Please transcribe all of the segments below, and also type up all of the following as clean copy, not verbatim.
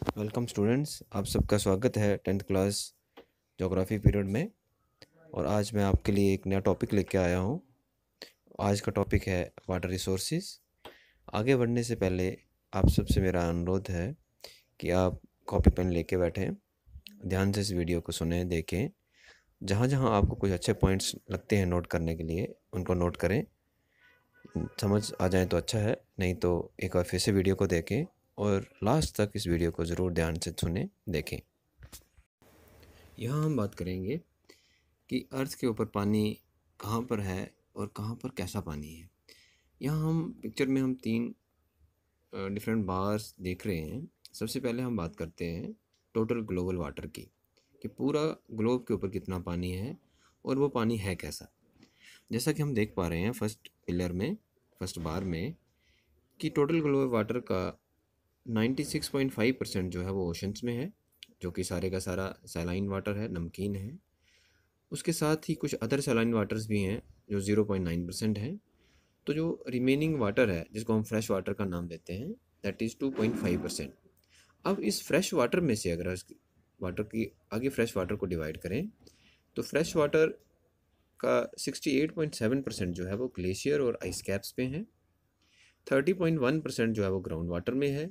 Welcome students, आप सबका स्वागत है 10th क्लास ज्योग्राफी पीरियड में। और आज मैं आपके लिए एक नया टॉपिक लेके आया हूँ। आज का टॉपिक है वाटर रिसोर्सेज। आगे बढ़ने से पहले आप सबसे मेरा अनुरोध है कि आप कॉपी पेन लेके बैठें, ध्यान से इस वीडियो को सुनें, देखें। जहाँ जहाँ आपको कुछ अच्छे पॉइंट्स लगते हैं नोट करने के लिए, उनको नोट करें। समझ आ जाए तो अच्छा है, नहीं तो एक बार फिर से वीडियो को देखें और लास्ट तक इस वीडियो को ज़रूर ध्यान से सुने, देखें। यहाँ हम बात करेंगे कि अर्थ के ऊपर पानी कहाँ पर है और कहाँ पर कैसा पानी है। यहाँ हम पिक्चर में हम तीन डिफरेंट बार्स देख रहे हैं। सबसे पहले हम बात करते हैं टोटल ग्लोबल वाटर की, कि पूरा ग्लोब के ऊपर कितना पानी है और वो पानी है कैसा। जैसा कि हम देख पा रहे हैं फर्स्ट पिलर में, फर्स्ट बार में, कि टोटल ग्लोबल वाटर का 96.5% जो है वो ओशंस में है, जो कि सारे का सारा सैलाइन वाटर है, नमकीन है। उसके साथ ही कुछ अदर सैलाइन वाटर्स भी हैं जो 0.9% हैं। तो जो रिमेनिंग वाटर है, जिसको हम फ्रेश वाटर का नाम देते हैं, दैट इज़ 2.5%। अब इस फ्रेश वाटर में से अगर वाटर की आगे फ्रेश वाटर को डिवाइड करें तो फ्रेश वाटर का 68.7% जो है वो ग्लेशियर और आइस कैप्स पे हैं। 30.1% जो है वो ग्राउंड वाटर में है।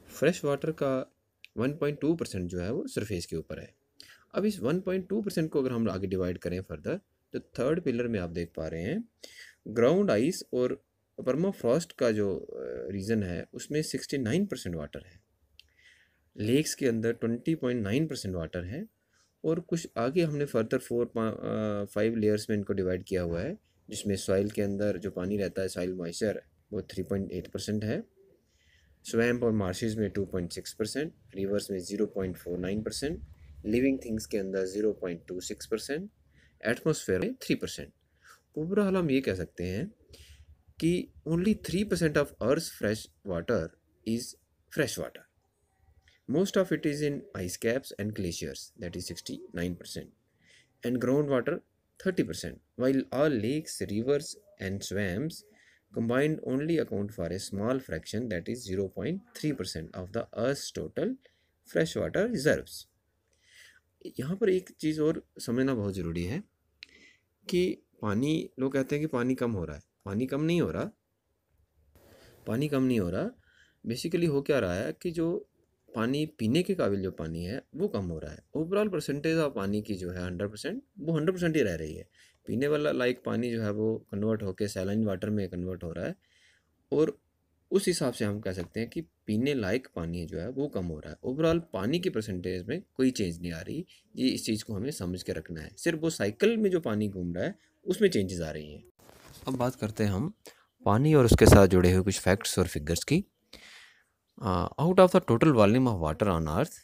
फ्रेश वाटर का 1.2% जो है वो सरफेस के ऊपर है। अब इस 1.2% को अगर हम आगे डिवाइड करें फर्दर, तो थर्ड पिलर में आप देख पा रहे हैं ग्राउंड आइस और परमाफ्रॉस्ट का जो रीजन है उसमें 69% वाटर है। लेक्स के अंदर 20.9% वाटर है। और कुछ आगे हमने फर्दर 5 लेयर्स में इनको डिवाइड किया हुआ है, जिसमें सॉइल के अंदर जो पानी रहता है, सॉइल मॉइस्चर, वो 3.8% है। स्वैम्प और मार्शेज में 2.6%, रिवर्स में 0.49%, लिविंग थिंग्स के अंदर 0.26%, एटमॉस्फेयर में 3%। ओवरऑल हम ये कह सकते हैं कि only 3% of earth fresh water is fresh water. Most of it is in ice caps and glaciers, that is 69%, and groundwater 30%, while all lakes, rivers, and swamps combined only account for a small fraction, that is 0.3% of the Earth's total freshwater reserves. यहाँ पर एक चीज़ और समझना बहुत ज़रूरी है कि पानी, लोग कहते हैं कि पानी कम हो रहा है। पानी कम नहीं हो रहा, पानी कम नहीं हो रहा। बेसिकली हो क्या रहा है कि जो पानी पीने के काबिल जो पानी है वो कम हो रहा है। ओवरऑल परसेंटेज ऑफ पानी की जो है 100%, वो 100% ही रह रही है। पीने वाला लाइक पानी जो है वो कन्वर्ट होकर सैलाइन वाटर में कन्वर्ट हो रहा है। और उस हिसाब से हम कह सकते हैं कि पीने लायक पानी जो है वो कम हो रहा है। ओवरऑल पानी की परसेंटेज में कोई चेंज नहीं आ रही। ये इस चीज़ को हमें समझ के रखना है। सिर्फ वो साइकिल में जो पानी घूम रहा है उसमें चेंजेस आ रही हैं। अब बात करते हैं हम पानी और उसके साथ जुड़े हुए कुछ फैक्ट्स और फिगर्स की। Out of the total volume of water on Earth,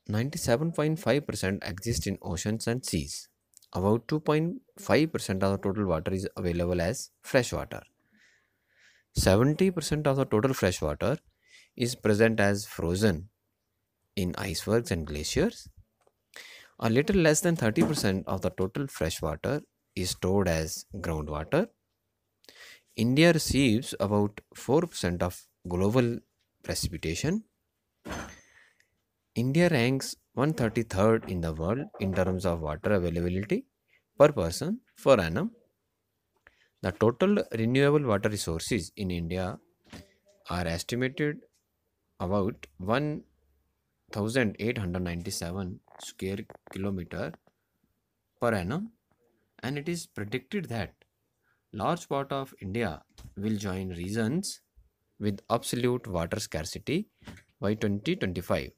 97.5% exist in oceans and seas. About 2.5% of the total water is available as fresh water. 70% of the total fresh water is present as frozen in icebergs and glaciers. A little less than 30% of the total fresh water is stored as groundwater. India receives about 4% of global precipitation. India ranks 133rd in the world in terms of water availability per person per annum. The total renewable water resources in India are estimated about 1897 square kilometer per annum, and it is predicted that large part of India will join regions with absolute water scarcity by 2025.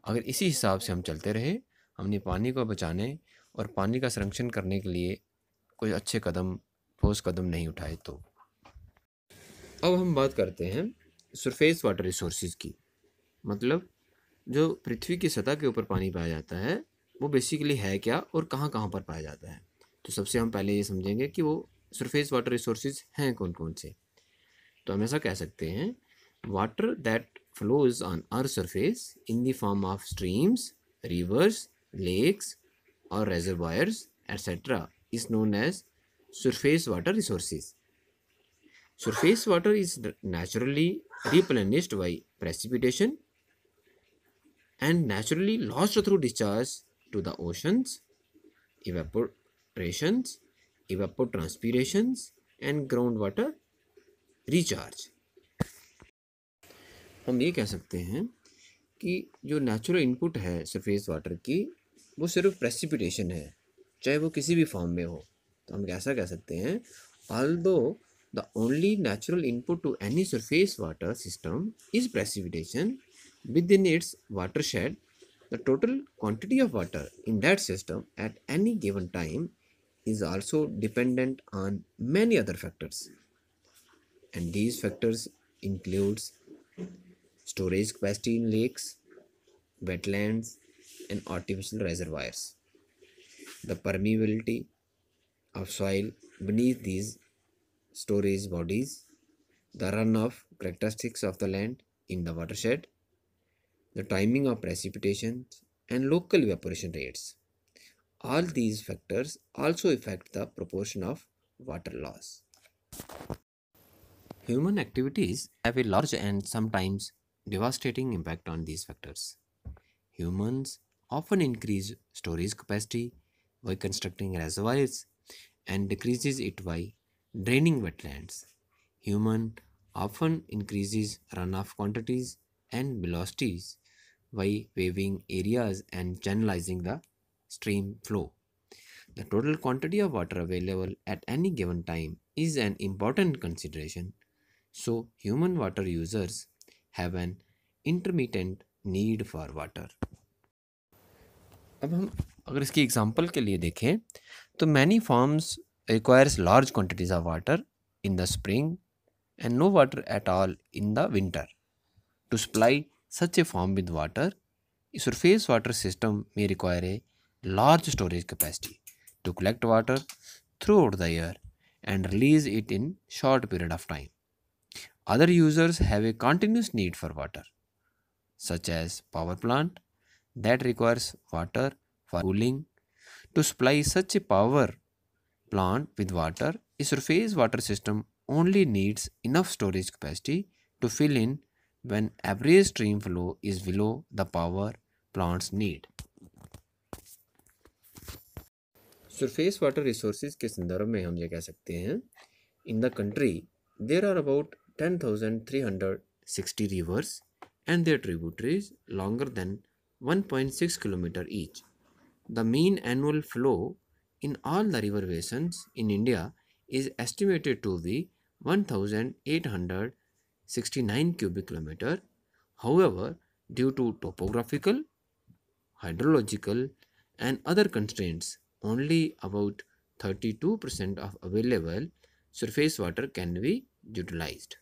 अगर इसी हिसाब से हम चलते रहे, हमने पानी को बचाने और पानी का संरक्षण करने के लिए कोई अच्छे कदम, ठोस कदम नहीं उठाए तो। अब हम बात करते हैं सरफेस वाटर रिसोर्सेज की। मतलब जो पृथ्वी की सतह के ऊपर पानी पाया जाता है वो बेसिकली है क्या और कहाँ कहाँ पर पाया जाता है। तो सबसे हम पहले ये समझेंगे कि वो सरफेस वाटर रिसोर्सेज हैं कौन कौन से। तो हम ऐसा कह सकते हैं, water that flows on Earth's surface in the form of streams, rivers, lakes, or reservoirs, etc., is known as surface water resources. Surface water is naturally replenished by precipitation. and naturally lost through discharge to the oceans, evaporations, evapotranspirations, and groundwater recharge. हम ये कह सकते हैं कि जो natural input है surface water की वो सिर्फ प्रेसिपिटेशन है, चाहे वो किसी भी फॉर्म में हो। तो हम ऐसा कह सकते हैं, although the only natural input to any surface water system is precipitation within its watershed, the total quantity of water in that system at any given time is also dependent on many other factors, and these factors includes storage capacity in lakes, wetlands, and artificial reservoirs, the permeability of soil beneath these storage bodies, the runoff characteristics of the land in the watershed, the timing of precipitation, and local evaporation rates. All these factors also affect the proportion of water loss. Human activities have a large and sometimes devastating impact on these factors. Humans often increase storage capacity by constructing reservoirs and decreases it by draining wetlands. Human often increases runoff quantities and velocities by paving areas and channelizing the stream flow. The total quantity of water available at any given time is an important consideration, so human water users have an intermittent need for water. अब हम अगर इसकी example के लिए देखें तो many farms requires large quantities of water in the spring and no water at all in the winter. To supply such a farm with water, a surface water system may require a large storage capacity to collect water throughout the year and release it in short period of time. Other users have a continuous need for water, such as power plant that requires water for cooling. To supply such a power plant with water, a surface water system only needs enough storage capacity to fill in when average stream flow is below the power plant's need. Surface water resources के संदर्भ में हम ये कह सकते हैं, in the country there are about 10,360 rivers and their tributaries longer than 1.6 km each. The mean annual flow in all the river basins in India is estimated to be 1,869 cubic kilometer. However, due to topographical, hydrological, and other constraints, only about 32% of available surface water can be utilized.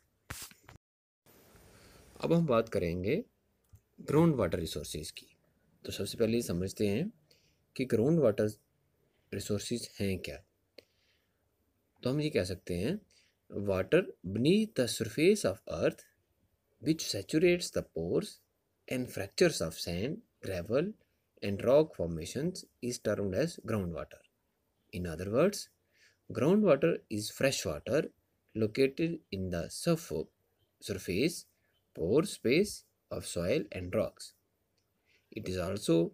अब हम बात करेंगे ground water resources की। तो सबसे पहले समझते हैं कि ग्राउंड वाटर रिसोर्सेज हैं क्या। तो हम ये कह सकते हैं, water beneath the surface of earth which saturates the pores and fractures of sand, gravel and rock formations is termed as groundwater. In other words, groundwater is fresh water located in the surface pore space of soil and rocks. It is also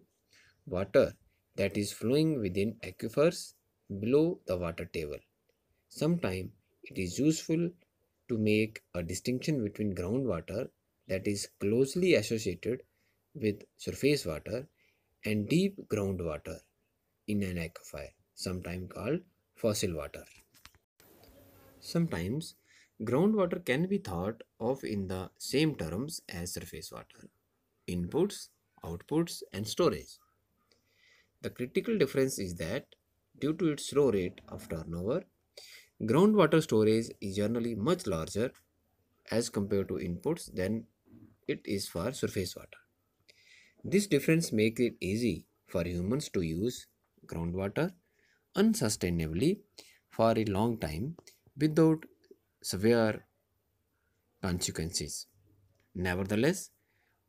water that is flowing within aquifers below the water table. Sometimes it is useful to make a distinction between groundwater that is closely associated with surface water and deep groundwater in an aquifer, sometimes called fossil water. Sometimes groundwater can be thought of in the same terms as surface water: inputs, outputs, and storage. The critical difference is that due to its slow rate of turnover, groundwater storage is generally much larger as compared to inputs than it is for surface water. This difference makes it easy for humans to use groundwater unsustainably for a long time without severe consequences. Nevertheless,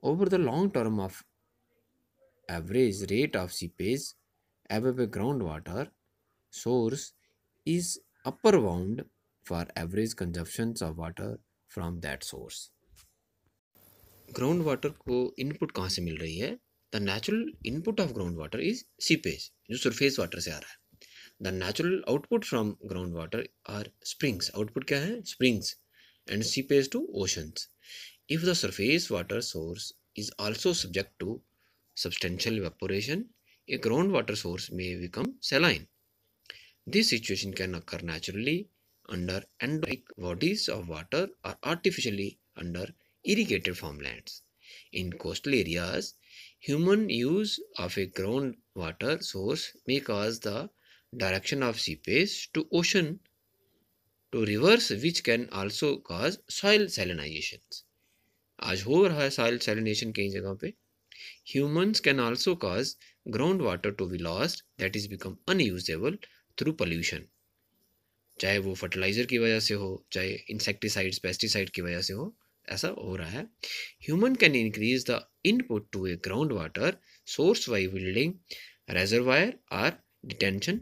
over the long term of average rate of seepage above a groundwater source is upper bound for average consumptions of water from that source. Ground water को input कहाँ से मिल रही है? The natural input of ground water is seepage, जो surface water से आ रहा है. The natural output from ground water are springs. Output क्या है? Springs. And seepage to oceans. If the surface water source is also subject to substantial evaporation, a groundwater source may become saline. This situation can occur naturally under endorheic bodies of water or artificially under irrigated farmlands. In coastal areas, human use of a groundwater source may cause the direction of seepage to ocean to reverse, which can also cause soil salinization. आज हो रहा है soil salination कई जगह पे. Humans can also cause ground water to be lost that is become unusable through pollution. चाहे वो fertiliser की वजह से हो, चाहे इंसेक्टिसाइड्स पेस्टिसाइड की वजह से हो, ऐसा हो रहा है. Human can increase the input to a ground water source by building reservoir और डिटेंशन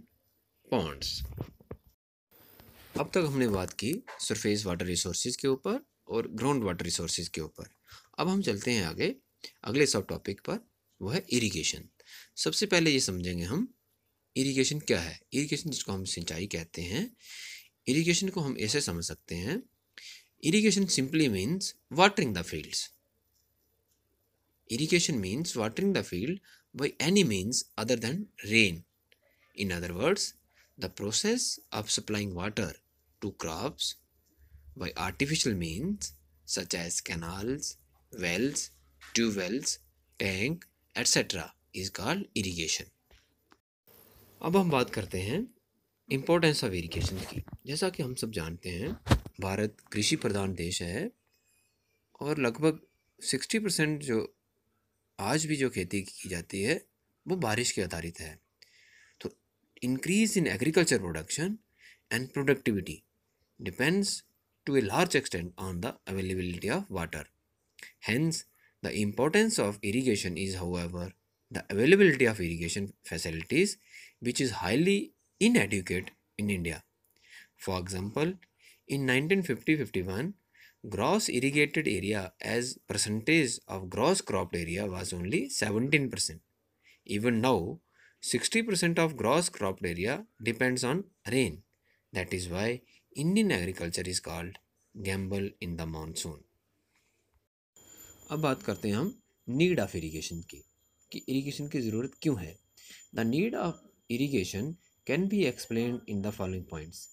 पॉन्ड्स. अब तक हमने बात की सरफेस वाटर रिसोर्सेज के ऊपर और ग्राउंड वाटर रिसोर्सेज के ऊपर. अब हम चलते हैं आगे अगले सब टॉपिक पर, वो है इरिगेशन. सबसे पहले ये समझेंगे हम इरिगेशन क्या है. इरिगेशन जिसको हम सिंचाई कहते हैं, इरिगेशन को हम ऐसे समझ सकते हैं, irrigation simply means watering the fields. Irrigation means watering the field by any means other than rain. In other words, the process of supplying water to crops by artificial means such as canals, wells, tube wells, tank, etc. is called irrigation. अब हम बात करते हैं importance of irrigation की. जैसा कि हम सब जानते हैं, भारत कृषि प्रधान देश है और लगभग 60% जो आज भी जो खेती की जाती है वो बारिश के आधारित है. तो increase in agriculture production and productivity depends to a large extent on the availability of water. Hence, the importance of irrigation is, however, the availability of irrigation facilities, which is highly inadequate in India. For example, in 1950-51, gross irrigated area as percentage of gross cropped area was only 17%. Even now, 60% of gross cropped area depends on rain. That is why Indian agriculture is called gamble in the monsoon. अब बात करते हैं हम need of irrigation की, कि irrigation की ज़रूरत क्यों है. The need of irrigation can be explain in the following points.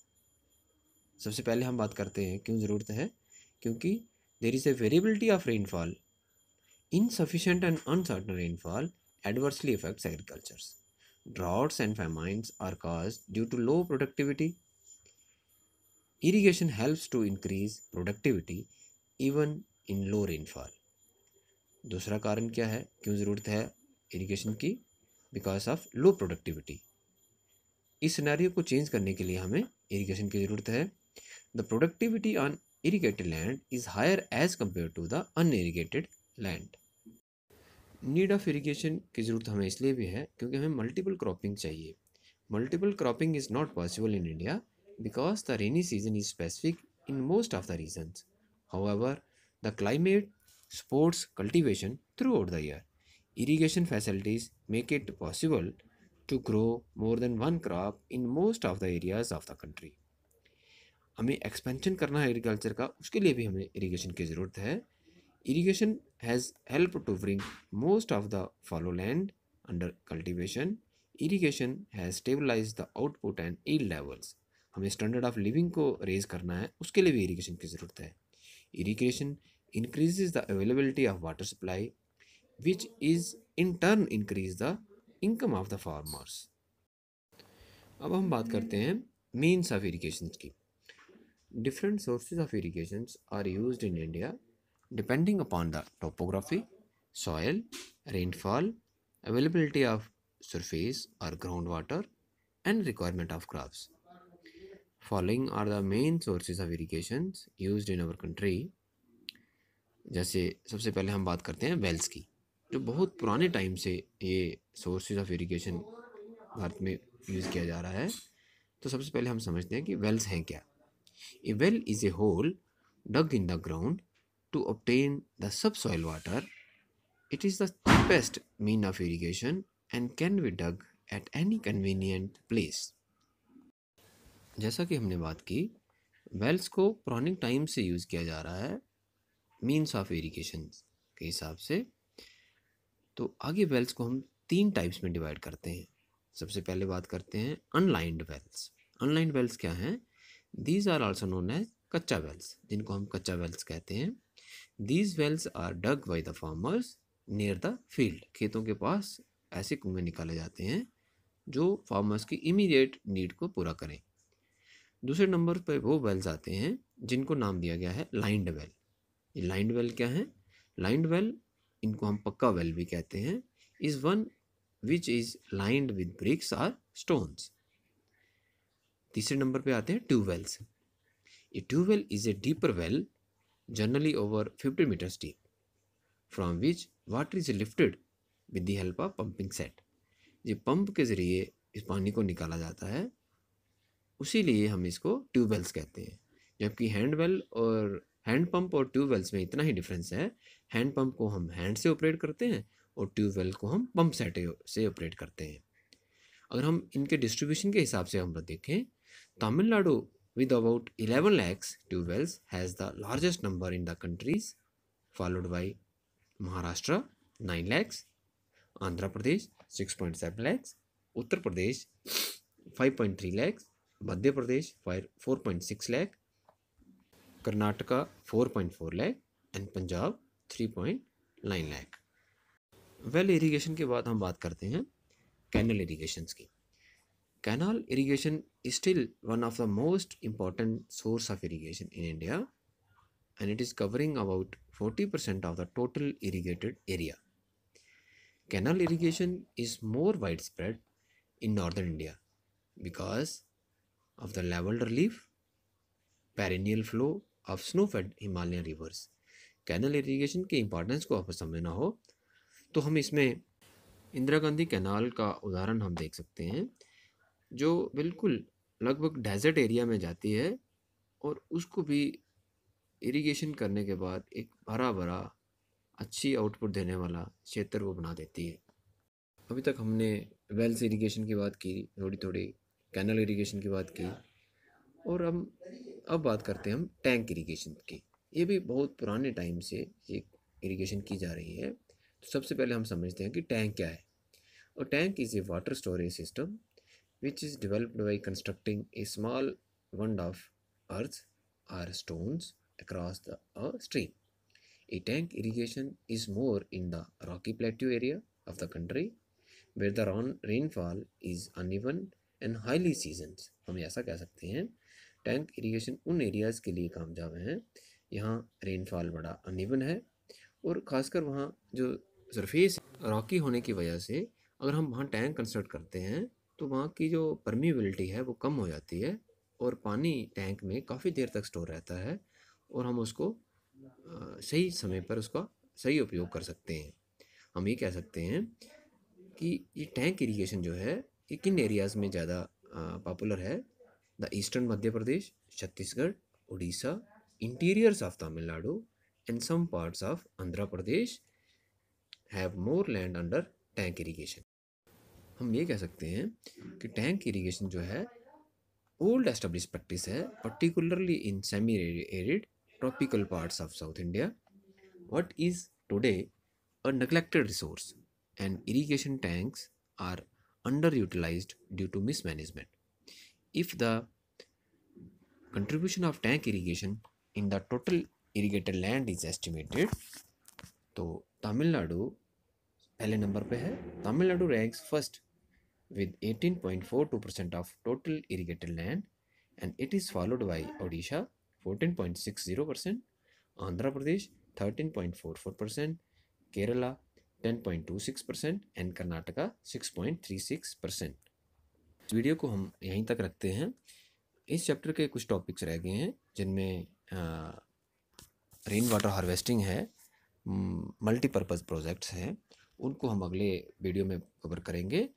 सबसे पहले हम बात करते हैं क्यों ज़रूरत है. क्योंकि there is a variability of rainfall. Insufficient and uncertain rainfall adversely affects agriculture. Droughts and famines are caused due to low productivity. Irrigation helps to increase productivity even in low rainfall. दूसरा कारण क्या है, क्यों ज़रूरत है irrigation की? Because of low productivity. इस scenario को चेंज करने के लिए हमें इरिगेशन की ज़रूरत है. The productivity on irrigated land is higher as compared to the unirrigated land. Need of irrigation की ज़रूरत हमें इसलिए भी है क्योंकि हमें मल्टीपल क्रॉपिंग चाहिए. Multiple cropping is not possible in India because the rainy season is specific in most of the regions. However, the climate supports cultivation throughout the year. Irrigation facilities make it possible to grow more than one crop in most of the areas of the country. हमें expansion करना है agriculture का, उसके लिए भी हमें irrigation की ज़रूरत है. Irrigation has help to bring most of the fallow land under cultivation. Irrigation has stabilise the output and yield levels. हमें स्टैंडर्ड ऑफ लिविंग को रेज करना है, उसके लिए भी इरिगेशन की ज़रूरत है. Irrigation increases the availability of water supply which is in turn increase the income of the farmers. अब हम बात करते हैं मीन्स ऑफ इरिगेशन की. Different sources of irrigation are used in India depending upon the topography, soil, rainfall, availability of surface or groundwater and requirement of crops. Following are the main sources of irrigation used in our country. जैसे सबसे पहले हम बात करते हैं Wales की, जो बहुत पुराने टाइम से ये सोर्सेज ऑफ इरिगेशन भारत में यूज़ किया जा रहा है. तो सबसे पहले हम समझते हैं कि वेल्स हैं क्या. A well is a hole dug in the ground to obtain the subsoil water. It is the cheapest mean of irrigation and can be dug at any convenient place. जैसा कि हमने बात की, वेल्स को पुराने time से use किया जा रहा है मीन्स ऑफ इरिगेशन के हिसाब से। तो आगे वेल्स को हम 3 टाइप्स में डिवाइड करते हैं। सबसे पहले बात करते हैं अनलाइंड वेल्स। अनलाइंड वेल्स क्या हैं? These are also known as kachcha wells, जिनको हम कच्चा वेल्स कहते हैं। These wells are dug by the farmers near the field. खेतों के पास ऐसे कुएं निकाले जाते हैं जो फार्मर्स की इमीडिएट नीड को पूरा करें। दूसरे नंबर पर वो वेल्स आते हैं जिनको नाम दिया गया है लाइंड वेल। ये लाइंड वेल क्या है? लाइंड वेल, इनको हम पक्का वेल भी कहते हैं, is one which is lined with bricks or stones. तीसरे नंबर पे आते हैं tubewells. A tubewell is a deeper well generally over 50 metres deep from which water is lifted with the help of pumping set. ये pump के ज़रिए इस पानी को निकाला जाता है, उसी लिए हम इसको ट्यूबवेल्स कहते हैं। जबकि हैंडवेल और हैंड पंप और ट्यूबवेल्स में इतना ही डिफरेंस है, हैंड पंप को हम हैंड से ऑपरेट करते हैं और ट्यूबवेल को हम पंप सेट से ऑपरेट करते हैं। अगर हम इनके डिस्ट्रीब्यूशन के हिसाब से हम देखें, Tamil Nadu with about 11 lakhs tube-wells has the largest number in the countries, followed by Maharashtra 9 lakhs, Andhra Pradesh 6.7 lakhs, Uttar Pradesh 5.3 lakhs, Madhya Pradesh 4.6 lakh, Karnataka 4.4 lakh and Punjab 3.9 lakh. Well irrigation के बाद हम बात करते हैं canal इरीगेशंस की। Canal irrigation is still one of the most important source of irrigation in India, and it is covering about 40% of the total irrigated area. Canal irrigation is more widespread in northern India because of the level relief, perennial flow of snow-fed Himalayan rivers. Canal irrigation के importance को आपको समझना हो तो हम इसमें Indira Gandhi canal का उदाहरण हम देख सकते हैं, जो बिल्कुल लगभग डेजर्ट एरिया में जाती है और उसको भी इरिगेशन करने के बाद एक हरा भरा अच्छी आउटपुट देने वाला क्षेत्र वो बना देती है। अभी तक हमने वेल्स इरिगेशन की बात की, थोड़ी थोड़ी कैनल इरिगेशन की बात की, और अब बात करते हैं हम टैंक इरिगेशन की। ये भी बहुत पुराने टाइम से ये इरिगेशन की जा रही है। तो सबसे पहले हम समझते हैं कि टैंक क्या है। और tank is a water storage system which is developed by constructing a small wand of earth or stones across a stream. A tank irrigation is more in the rocky plateau area of the country where the rainfall is uneven and highly seasons. हम ऐसा कह सकते हैं, tank irrigation उन areas के लिए कामयाब हैं यहाँ रेनफॉल बड़ा अनइवन है और ख़ासकर वहाँ जो सरफेस रॉकी होने की वजह से अगर हम वहाँ टैंक कंस्ट्रक्ट करते हैं तो वहाँ की जो परमिएबिलिटी है वो कम हो जाती है और पानी टैंक में काफ़ी देर तक स्टोर रहता है और हम उसको सही समय पर उसका सही उपयोग कर सकते हैं। हम ये कह सकते हैं कि ये टैंक इरिगेशन जो है ये किन एरियाज़ में ज़्यादा पॉपुलर है? The eastern Madhya Pradesh, Chhattisgarh, Orissa, interiors of Tamil Nadu and some parts of Andhra Pradesh have more land under tank irrigation. हम ये कह सकते हैं कि टैंक इरिगेशन जो है ओल्ड एस्टेब्लिश प्रैक्टिस है, particularly in semi arid tropical parts of south India, what is today a neglected resource and irrigation tanks are under utilized due to mismanagement. If the contribution of tank irrigation in the total irrigated land is estimated, तो तमिलनाडु पहले number पे है। Tamil Nadu ranks first with 18.42% of total irrigated land, and it is followed by Odisha 14.60%, Andhra Pradesh 13.44%, Kerala 10.26% and Karnataka 6.36%। इस video को हम यहीं तक रखते हैं। इस चैप्टर के कुछ टॉपिक्स रह गए हैं जिनमें रेन वाटर हार्वेस्टिंग है, मल्टीपर्पज़ प्रोजेक्ट्स हैं, उनको हम अगले वीडियो में कवर करेंगे।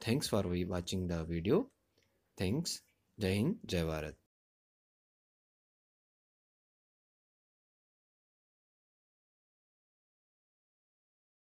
Thanks for watching the video. Thanks. Jai Hind, Jai Bharat.